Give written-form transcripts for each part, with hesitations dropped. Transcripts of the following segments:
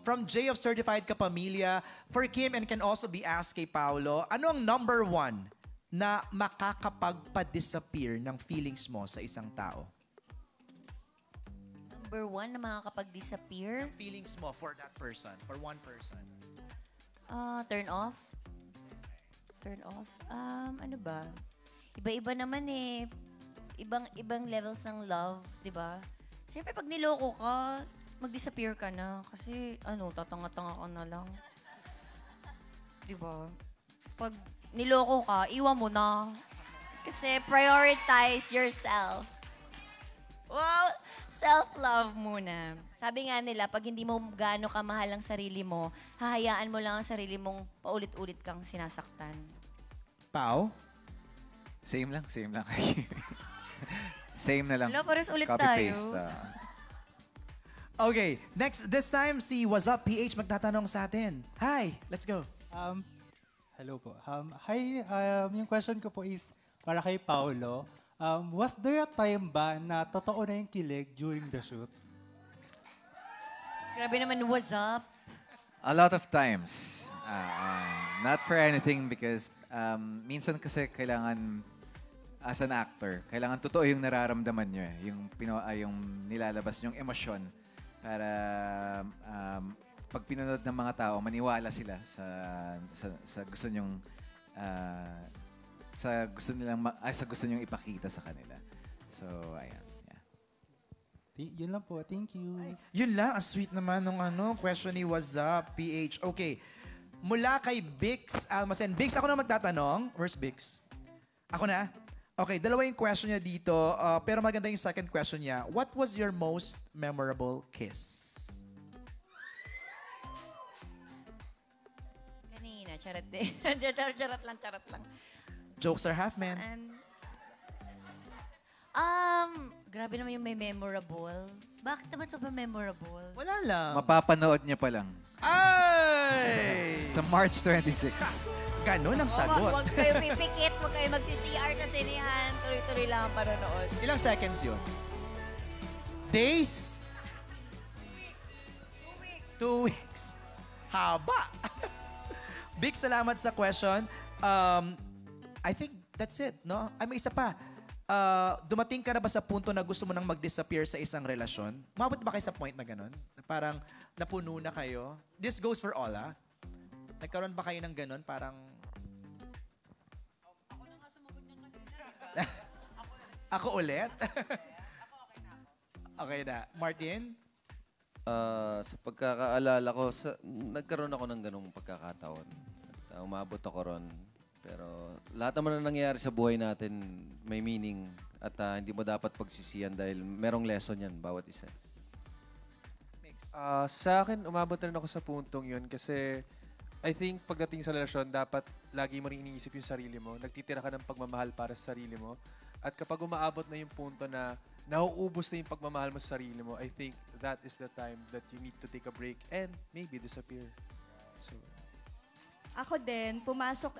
from J of Certified Kapamilya, for Kim and can also be asked kay Paolo, ano ang number one na makakapagpa-disappear ng feelings mo sa isang tao? Number one na makakapag-disappear? Yung feelings mo for that person, for one person. Turn off? Turn off? Ano ba? Iba-iba naman eh. Ibang levels ng love, di ba? Siyempre, pag niloko ka, mag-disappear ka na. Kasi, tatanga-tanga ka na lang. Di ba? Pag niloko ka, iwan mo na. Kasi prioritize yourself. Well, self-love muna. Sabi nga nila, pag hindi mo gaano kamahal ang sarili mo, hahayaan mo lang ang sarili mong paulit-ulit kang sinasaktan. Pao? Same lang. Same na lang. Wala, pares ulit Copy-paste. tayo. Okay, next, this time si What's Up PH magtatanong sa atin. Hi, let's go. Hello po. Hi, yung question ko po is para kay Paolo. Was there a time ba na totoo na yung kilig during the shoot? Grabe naman, what's up? A lot of times. Not for anything because minsan kasi kailangan as an actor, kailangan totoo yung nararamdaman nyo eh. Yung nilalabas yung emosyon para pag pinanood ng mga tao, maniwala sila sa gusto nyong sa gusto nyong ipakita sa kanila. So, ayan. Yun lang po. Thank you. Yun lang, ang sweet naman nung question ni What's Up PH. Okay, mula kay Bix Almacen. Bix, ako na magtatanong. Where's Bix? Ako na? Okay, dalawa yung question niya dito. Pero maganda yung second question niya. What was your most memorable kiss? Kanina, charot din. charot lang. Jokes are half, man. Grabe naman yung may memorable. Bakit naman sobrang memorable? Wala lang. Mapapanood niyo pa lang. Ay! Sa March 26. Ganon ang sagot. Huwag kayo pipikit, huwag kayo magsi-CR sa sinihan. Tuloy-tuloy lang ang panonood. Ilang seconds yun? Days? 2 weeks. Haba. Big salamat sa question. I think that's it, no? Ay, may isa pa. Dumating ka na ba sa punto na gusto mo nang mag-disappear sa isang relasyon? Mabot ba kayo sa point na gano'n? Na parang napuno na kayo? This goes for all, ha? Nagkaroon ba kayo ng gano'n? Parang... Ako na nga sumagot niya kanina. Ako ulit? Okay na. Martin? Sa pagkakaalala ko, nagkaroon ako ng ganung pagkakataon. Umabot ako ron. Pero lahat naman na nangyayari sa buhay natin may meaning at hindi mo dapat pagsisiyan dahil merong lesson yan bawat isa. Sa akin, umabot na rin ako sa puntong yun kasi I think pagdating sa relasyon, dapat lagi mo rin iniisip yung sarili mo. Nagtitira ka ng pagmamahal para sa sarili mo. At kapag umaabot na yung punto na nauubos na yung pagmamahal mo sa sarili mo, I think that is the time that you need to take a break and maybe disappear. So, ako din, pumasok,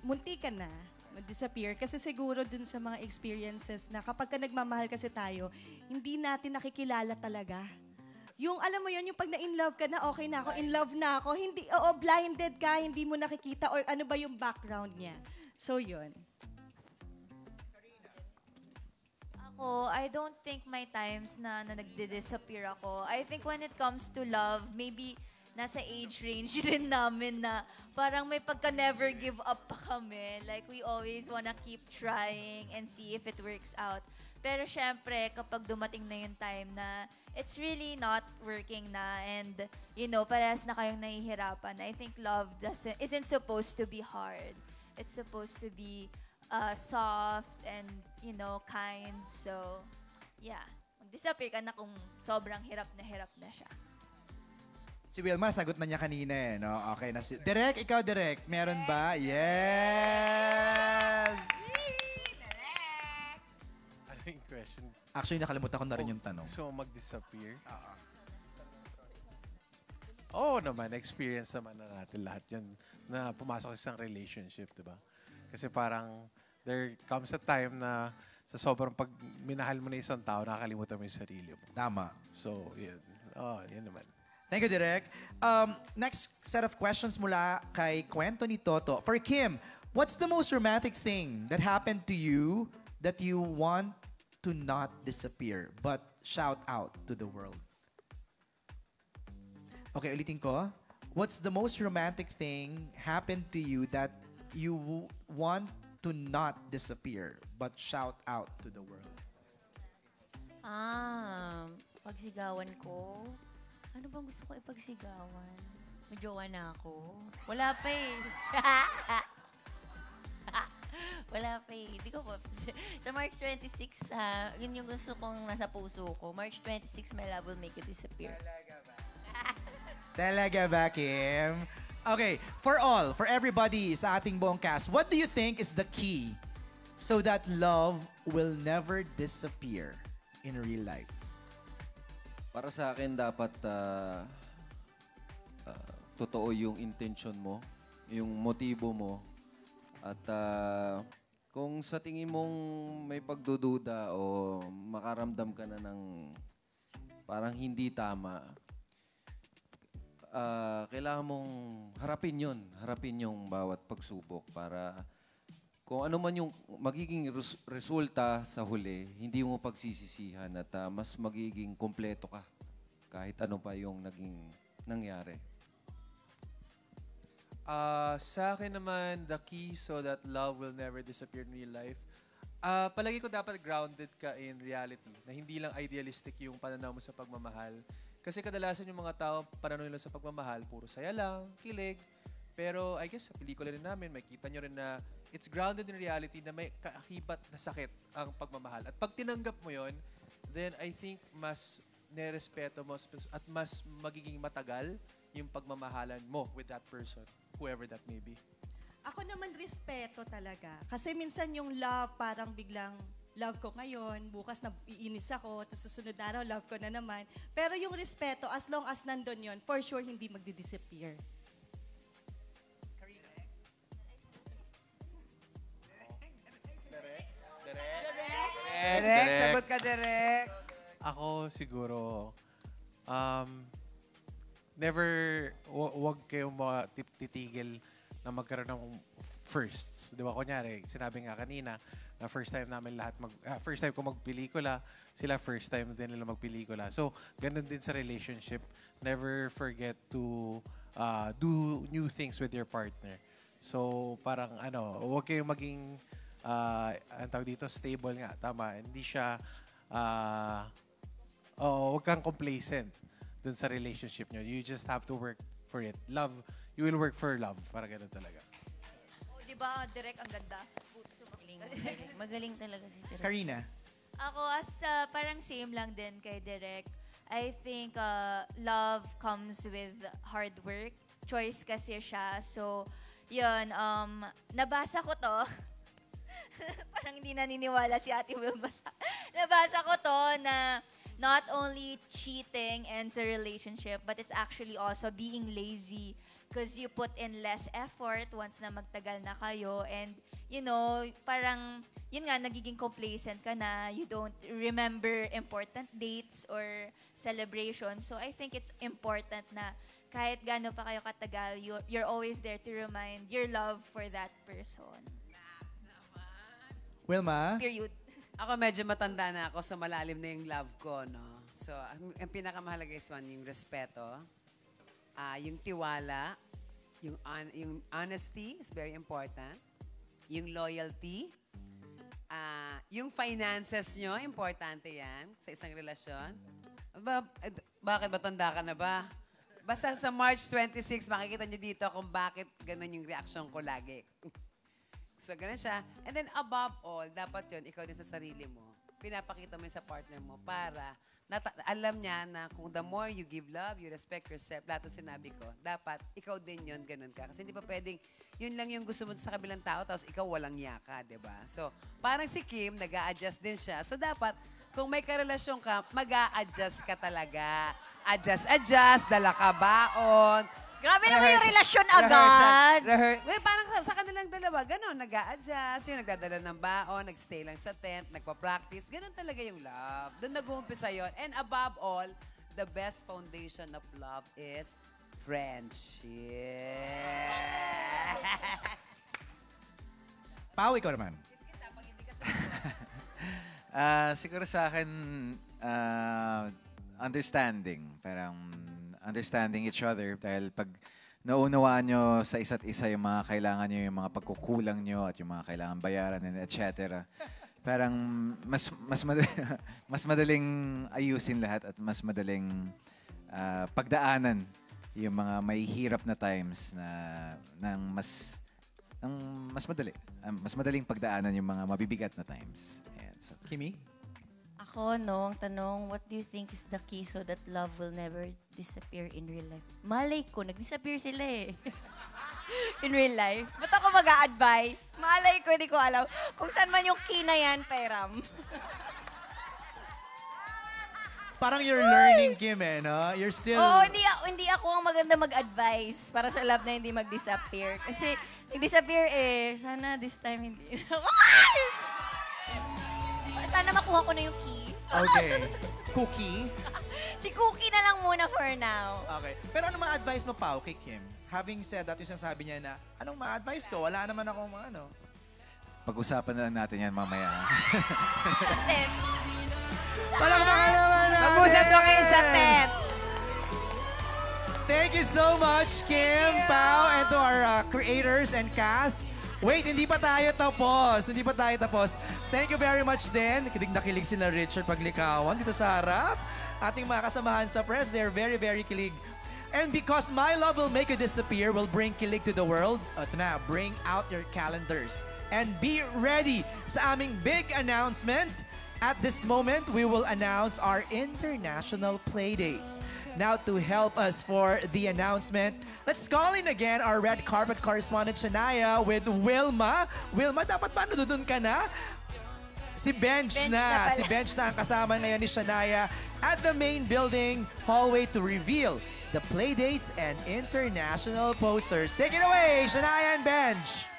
munti ka na, mag-disappear. Kasi siguro dun sa mga experiences na kapag ka nagmamahal kasi tayo, hindi natin nakikilala talaga. Yung, alam mo yun, yung pag na-in love ka na, okay na ako, in love na ako, hindi, blinded ka, hindi mo nakikita, or ano ba yung background niya. So, yun. Ako, I don't think may times na nagdi-disappear ako. I think when it comes to love, maybe nasa age range rin namin na parang may pagka-never give up pa kami. Like, we always wanna keep trying and see if it works out. Pero syempre, kapag dumating na yung time na it's really not working na and, you know, parehas na kayong nahihirapan, I think love isn't supposed to be hard. It's supposed to be soft and, you know, kind. So, yeah. Mag-disappear ka na kung sobrang hirap na siya. Si Wilmar, sagot na niya kanina eh, no? Okay na si... Direk, ikaw Direk, meron ba? Yes! ano yung question? Actually, nakalimutan ko na rin yung tanong. So, mag-disappear? Oo naman, experience naman na natin lahat yan na pumasok sa isang relationship, di ba? Kasi parang there comes a time na sa sobrang pag minahal mo na isang tao, nakakalimutan mo yung sarili mo. Tama. So, yun. Yan naman. Thank you, Direk. Next set of questions mula kay Kwento ni Toto. For Kim, what's the most romantic thing that happened to you that you want to not disappear but shout out to the world? Okay, ulitin ko. What's the most romantic thing happened to you that you want to not disappear but shout out to the world? Pagsigawan ko. Ano bang gusto ko ipagsigawan? May jowa na ako. Wala pa eh. Wala pa eh. Hindi ko po. Sa March 26, yun yung gusto kong nasa puso ko. March 26, my love will make you disappear. Talaga ba, Kim? Okay, for everybody sa ating buong cast, what do you think is the key so that love will never disappear in real life? Para sa akin, dapat totoo yung intention mo, yung motibo mo. At kung sa tingin mong may pagdududa o makaramdam ka na ng parang hindi tama, kailangan mong harapin yun. Harapin yung bawat pagsubok para kung ano man yung magiging resulta sa huli, hindi mo pagsisisihan at mas magiging kompleto ka kahit ano pa yung naging nangyari. Sa akin naman, the key so that love will never disappear in real life, palagi ko dapat grounded ka in reality, na hindi lang idealistic yung pananaw mo sa pagmamahal. Kasi kadalasan yung mga tao, pananaw nila sa pagmamahal, puro saya lang, kilig. Pero I guess sa pelikula rin namin, makita nyo rin na it's grounded in reality na may kaakibat na sakit ang pagmamahal. At pag tinanggap mo yon, then I think mas nerespeto mo at mas magiging matagal yung pagmamahalan mo with that person, whoever that may be. Ako naman respeto talaga. Kasi minsan yung love parang biglang love ko ngayon, bukas na iinis ako, tapos susunod na araw love ko na naman. Pero yung respeto, as long as nandun yun, for sure hindi magdi-disappear. Direk, sagot ka, Direk. Ako siguro, wag kayong titigil na magkaroon ng firsts. Di ba? Kunyari, sinabi nga kanina, na first time namin lahat first time ko magpelikula, sila first time din nila magpelikula. So, ganun din sa relationship. Never forget to do new things with your partner. So, parang huwag kayong maging ang tawag dito, stable nga. Tama. Hindi siya huwag kang complacent dun sa relationship nyo. You just have to work for it. Love, you will work for love. Para ganun talaga. Oh, di ba, Direk, ang ganda? Magaling talaga si Direk. Karina? Ako, parang same lang din kay Direk. I think love comes with hard work. Choice kasi siya. So, yun, nabasa ko to. Parang hindi naniniwala si Ate Wilma. Nabasa ko to na not only cheating ends a relationship, but it's actually also being lazy because you put in less effort once na magtagal na kayo. And, you know, parang, yun nga, nagiging complacent ka na. You don't remember important dates or celebrations. So, I think it's important na kahit gaano pa kayo katagal, you're always there to remind your love for that person. Wilma? Period. Ako medyo matanda na ako, so malalim na yung love ko, no? So, ang pinakamahalaga is yung respeto, yung tiwala, yung honesty is very important, yung loyalty, yung finances nyo, importante yan sa isang relasyon. Bakit matanda ka na ba? Basta sa March 26, makikita nyo dito kung bakit ganun yung reaction ko lagi. So, ganun siya. And then, above all, dapat yun, ikaw din sa sarili mo. Pinapakita mo yun sa partner mo para alam niya na kung the more you give love, you respect yourself, lahat ng sinabi ko, dapat ikaw din yun, ganun ka. Kasi hindi pa pwedeng, yun lang yung gusto mo sa kabilang tao, tapos ikaw walang yaka, di ba? So, parang si Kim, nag-a-adjust din siya. So, dapat, kung may karelasyon ka, mag-a-adjust ka talaga. Adjust, dala ka baon. Grabe naman yung relasyon agad. Parang sa kanilang dalawa, gano'n, nag-a-adjust, yung nagdadala ng baon, nagstay lang sa tent, nagpa-practice, gano'n talaga yung love. Doon nag-uumpisa yun. And above all, the best foundation of love is friendship. Pao, ikaw naman. Siguro sa akin, understanding. Parang understanding each other. Dahil pag naunawaan nyo sa isa't isa yung mga kailangan nyo, yung mga pagkukulang nyo, at yung mga kailangan bayaran, and etc. Parang mas madaling ayusin lahat at mas madaling pagdaanan yung mga may hirap na times ng mas madali. Mas madaling pagdaanan yung mga mabibigat na times. Ayan, so. Kimi? Ako, no, ang tanong, what do you think is the key so that love will never disappear in real life? Malay ko, nag-disappear sila eh. In real life. Ba't ako mag-a-advise? Malay ko, hindi ko alam. Kung saan man yung key na yan, Peram. Parang you're learning, Kim, eh, no? You're still... Oo, hindi ako ang maganda mag-advise para sa love na hindi mag-disappear. Kasi nag-disappear eh, sana this time hindi. Sana makuha ko na yung key. Okay. Cookie? Si Cookie na lang muna for now. Okay. Pero ano ma-advise mo, Pao, kay Kim? Having said that, yung sinasabi niya na, anong ma-advise ko? Wala naman akong ano. Pag-usapan na lang natin yan mamaya. Palakpakan naman natin! Mag-usap to kayo sa TED. Thank you so much, Kim, Pao, and to our creators and cast. Wait, hindi pa tayo tapos. Hindi pa tayo tapos. Thank you very much din. Kilig na kilig sila Richard Paglikawan dito sa harap. Ating mga kasamahan sa press, they're very, very kilig. And because My Love Will Make You Disappear will bring kilig to the world, ito na, bring out your calendars. And be ready sa aming big announcement. At this moment, we will announce our international playdates. Now, to help us for the announcement, let's call in again our red carpet correspondent, Shania, with Wilma. Wilma, dapat ba nandun ka na? Si Bench na. Si Bench na ang kasama ngayon ni Shania at the main building hallway to reveal the playdates and international posters. Take it away, Shania and Bench.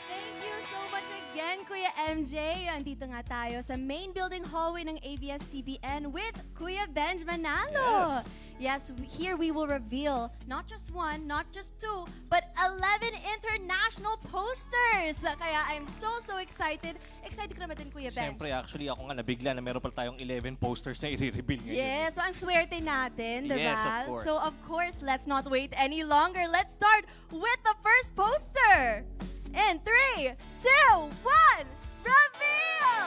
Thank you so much again, Kuya MJ. Andito nga tayo sa main building hallway ng ABS-CBN with Kuya Benj Manalo. Yes, here we will reveal not just one, not just two, but 11 international posters. Kaya I'm so excited. Excited ka naman din, Kuya Benj. Siyempre, actually, ako nga nabigla na meron pala tayong 11 posters na i-reveal ngayon. Yes, so ang swerte natin, diba? Yes, of course. So of course, let's not wait any longer. Let's start with the first poster. In 3, 2, 1, reveal!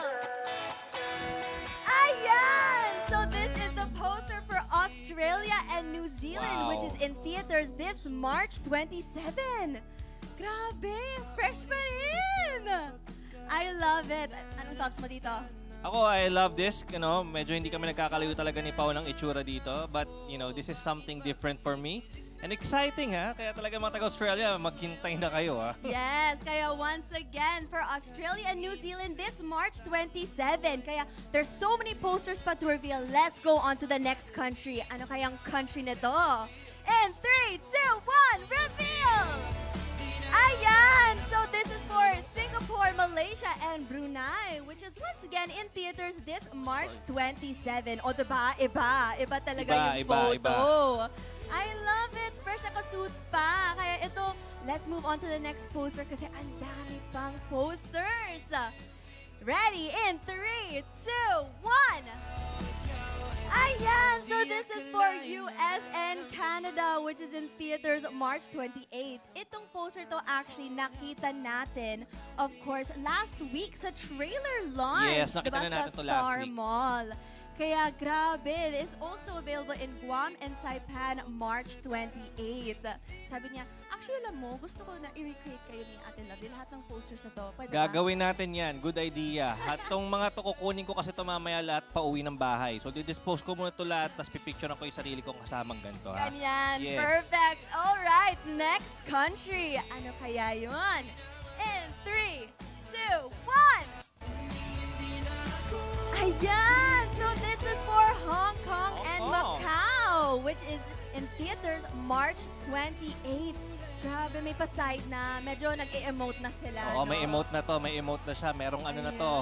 Ayan! So this is the poster for Australia and New Zealand, which is in theaters this March 27. Grabe! Fresh pa rin! I love it. Anong thoughts mo dito? Ako, I love this. You know, medyo hindi kami nagkakalayo talaga ni Pao ng itsura dito. But, you know, this is something different for me. And exciting, ha? Kaya talaga mga taga-Australia, maghintay na kayo, ha? Yes, kaya once again, for Australia and New Zealand this March 27. Kaya there's so many posters pa to reveal. Let's go on to the next country. Ano kayang country na to? In 3, 2, 1, reveal! Ayan! So this is for Singapore, Malaysia, and Brunei, which is once again in theaters this March 27. O diba? Iba talaga yung photo. I love it. Fresh nakasuit pa. Kaya ito, let's move on to the next poster kasi ang dami pang posters. Ready? In 3, 2, 1. Ayan! So this is for US and Canada, which is in theaters March 28. Itong poster to actually nakita natin, of course, last week sa trailer launch. Yes, nakita na natin to last Star week. Mall. Kaya grabe, it is also available in Guam and Saipan March 28. Sabi niya, actually alam mo, gusto ko na i-recreate kayo ni Ate Lovely. Lahat ng posters na to. Pwede ba? Gagawin natin yan. Good idea. At tong mga to, kukunin ko kasi ito mamaya lahat pa uwi ng bahay. So, didispose ko muna ito lahat, tapos pipicturean ko yung sarili kong kasamang ganito, ha? Ganyan. Yes. Perfect. Alright, next country. Ano kaya yun? In 3, 2, 1. Ayan! So this is for Hong Kong and Macau, which is in theaters March 28. Grabe, may pa-side na. Medyo nag-e-emote na sila. Oo, no? may emote na to. May emote na siya. Merong ano na to.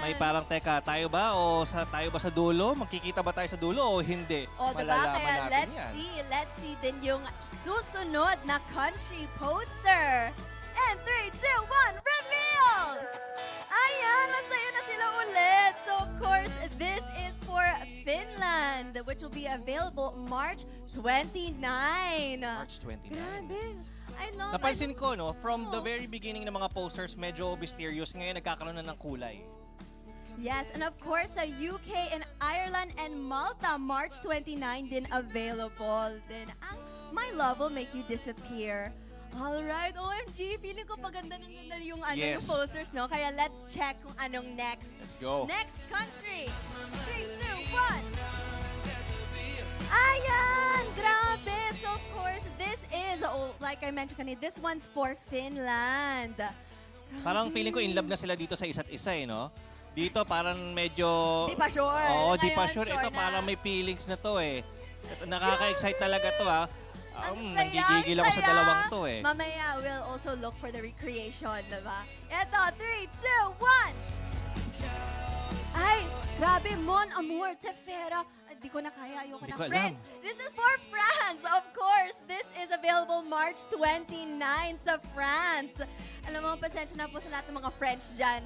May parang, teka, tayo ba sa dulo? Magkikita ba tayo sa dulo o hindi? O, diba? Malalaman Kaya natin yan. let's see din yung susunod na country poster. And 3, 2, 1, reveal! Ayan, masaya na sila ulit. So, of course, this is for Finland, which will be available March 29. March 29. Grabe. I love Napansin ko, no, from the very beginning ng mga posters, medyo mysterious. Ngayon, nagkakaroon na ng kulay. Yes, and of course, sa UK and Ireland and Malta, March 29 din available. Then, ang My Love Will Make You Disappear. Alright, OMG, feeling ko paganda ng ganda yung, yung Yes. posters, no? Kaya let's check kung anong next. Let's go. Next country. 3, 2, 1. Ayan! Grabe! So, of course, this is, like I mentioned kanina, this one's for Finland. Parang feeling ko in love na sila dito sa isa't isa, eh, no? Dito parang medyo... Di pa sure. Oo, di pa Ngayon, sure. sure Ito na. parang may feelings na to, eh. Ito, nakaka-excite talaga to, ha? Ang saya, Nanggigigil ako sa saya. dalawang to, eh. Mamaya, we'll also look for the recreation, diba? Ito, 3, 2, 1! Ay, grabe, Mon Amour, Tefera. Hindi ko na kaya, ayoko Hindi na. ko alam. France, this is for France, of course. This is available March 29 sa France. Alam mo, pasensya na po sa lahat ng mga French dyan.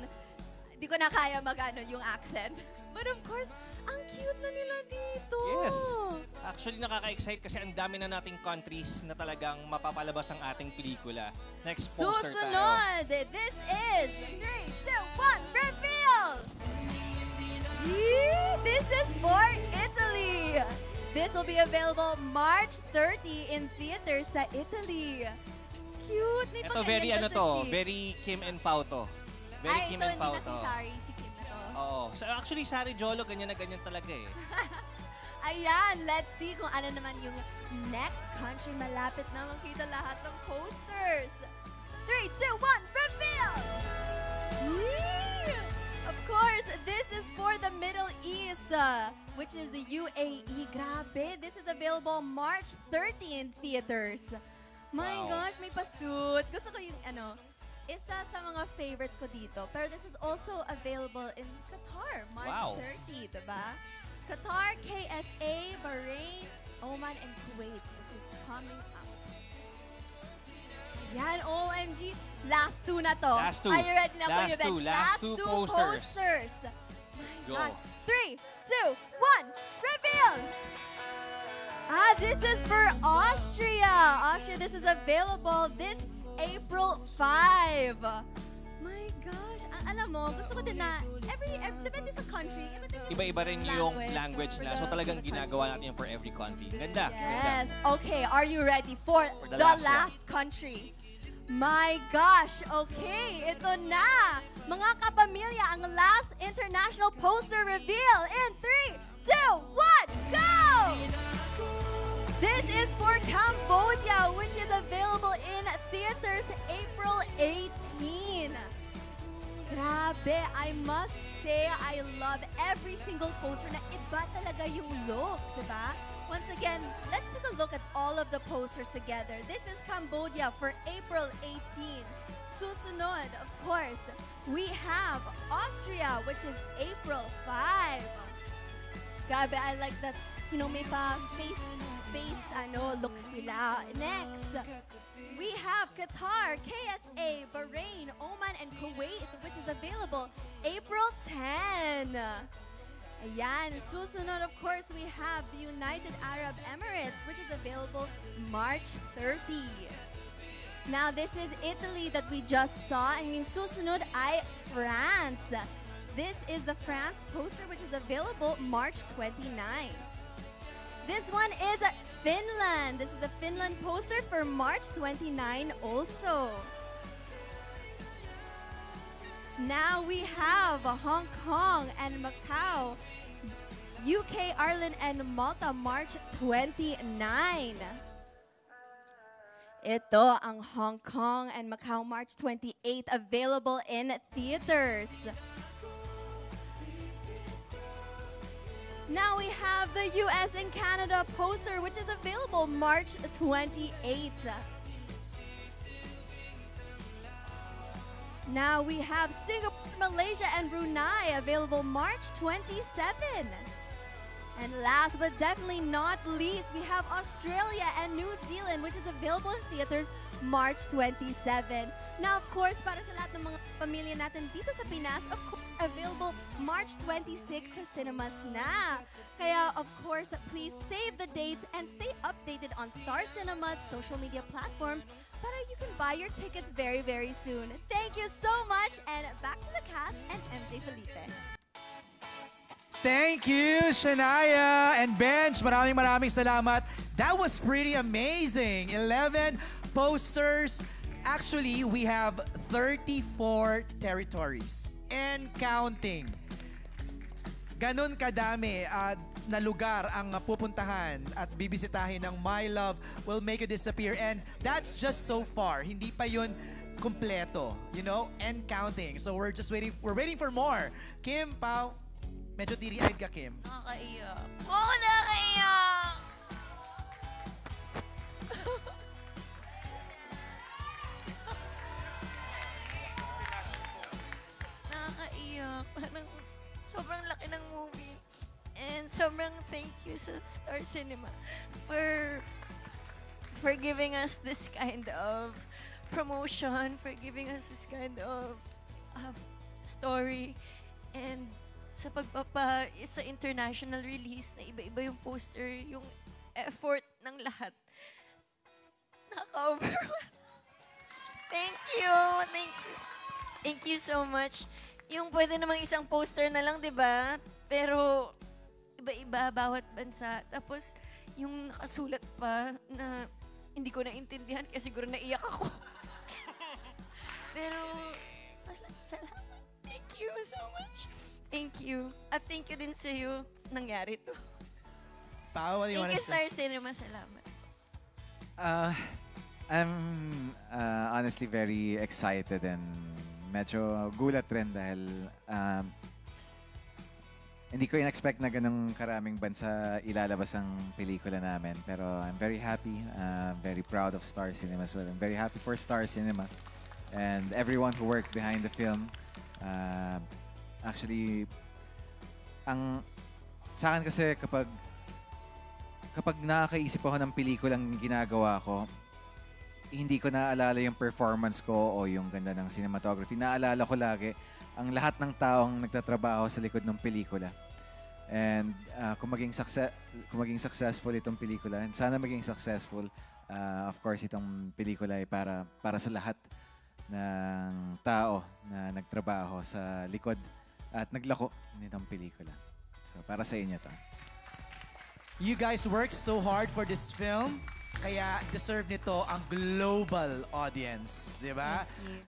Hindi ko na kaya yung accent. But of course, ang cute na nila dito. Yes. Actually, nakaka-excite kasi ang dami na nating countries na talagang mapapalabas ang ating pelikula. Next poster tayo. Susunod, this is 3, 2, 1, reveal! This is for Italy. This will be available March 30 in theaters sa Italy. Cute. May Ito very pagkain ano pa sa to, cheek. very Kim and Pao to. Very Ay, Kim so and hindi Pao na si to. Shari, si Kim na to. Oo. So actually, Sari Jolo, ganyan na ganyan talaga eh. Ayan, let's see kung ano naman yung next country. Malapit na makita lahat ng posters. 3, 2, 1, reveal! Yee! Of course, this is for the Middle East, which is the UAE. Grabe, this is available March 30 in theaters. My Wow. gosh, may pasuit. Gusto ko yung isa sa mga favorites ko dito. Pero this is also available in Qatar, March Wow. 30, diba? It's Qatar, KSA, Bahrain, Oman, and Kuwait, which is coming up. Yan, OMG. Last two na to. Last two. Are you ready na, Last Kuya Ben? two. Last two posters. My go. gosh. 3, 2, 1, reveal! This is for Austria. Austria, this is available this April 5. My gosh. Alam mo, gusto ko din na depende sa country, Iba-iba rin yung language nila. So talagang ginagawa natin yun for every country. Ganda. Yes. Okay, are you ready for the the last last country? My gosh. Okay, ito na. Mga kapamilya, ang last international poster reveal in 3, 2, 1, go! This is for Cambodia, which is available in theaters April 18. Grabe, I must say, I love every single poster na iba talaga yung look, diba? Once again, let's take a look at all of the posters together. This is Cambodia for April 18. Susunod, of course, we have Austria, which is April 5. Grabe, I like that, may pa face look sila. Next, we have Qatar, KSA, Bahrain, Oman, and Kuwait, which is available April 10. Ayan, susunod, of course, we have the United Arab Emirates, which is available March 30. Now, this is Italy that we just saw. Susunod ay France. This is the France poster, which is available March 29. This one is Finland. This is the Finland poster for March 29 also. Now we have Hong Kong and Macau, UK, Ireland, and Malta, March 29. Ito ang Hong Kong and Macau, March 28, available in theaters. Now we have the US and Canada poster, which is available March 28. Now we have Singapore, Malaysia, and Brunei available March 27. And last but definitely not least, we have Australia and New Zealand, which is available in theaters March 27. Now, of course, para sa lahat ng mga pamilya natin dito sa Pinas, of course, available March 26 sa cinemas na. Kaya, of course, please save the dates and stay updated on Star Cinema's social media platforms para you can buy your tickets very, very soon. Thank you so much, and back to the cast and MJ Felipe. Thank you, Shania and Benj. Maraming salamat. That was pretty amazing. 11 posters. Actually, we have 34 territories and counting. Ganon kadami na lugar ang pupuntahan at bibisitahin ng My Love Will Make You Disappear. And that's just so far. Hindi pa yun kompleto, you know, and counting. So we're waiting for more. Kim, Pao, medyo teary-eyed ka, Kim. Nakakaiyak. Oo, nakakaiyak! Nakakaiyak. Parang sobrang laki ng movie. And sobrang thank you sa Star Cinema for giving us this kind of promotion, for giving us this kind of story. And sa sa international release na iba-iba yung poster, yung effort ng lahat. Nakaka-overwhelm. Thank you. Thank you. Thank you so much. Yung pwede namang isang poster na lang, di ba? Pero iba-iba, bawat bansa. Tapos yung nakasulat pa na hindi ko naintindihan kasi siguro naiyak ako. Pero salamat. Thank you so much. Thank you. At thank you din sa iyo nangyari to. Pao, what do you want Thank to you, say? Star Cinema. Salamat. I'm honestly very excited and medyo gulat rin dahil hindi ko in-expect na ganun karaming bansa ilalabas ang pelikula namin. Pero I'm very happy, very proud of Star Cinema as well. I'm very happy for Star Cinema and everyone who worked behind the film. Actually, sa akin kasi kapag nakakaisip ako ng pelikulang ginagawa ko, hindi ko naaalala yung performance ko o yung ganda ng cinematography. Naalala ko lagi ang lahat ng taong nagtatrabaho sa likod ng pelikula. And kung maging successful itong pelikula, and sana maging successful, of course, itong pelikula ay para sa lahat ng tao na nagtrabaho sa likod at naglako nitong pelikula. So, para sa inyo to. You guys worked so hard for this film, kaya deserve nito ang global audience, di ba? Thank you.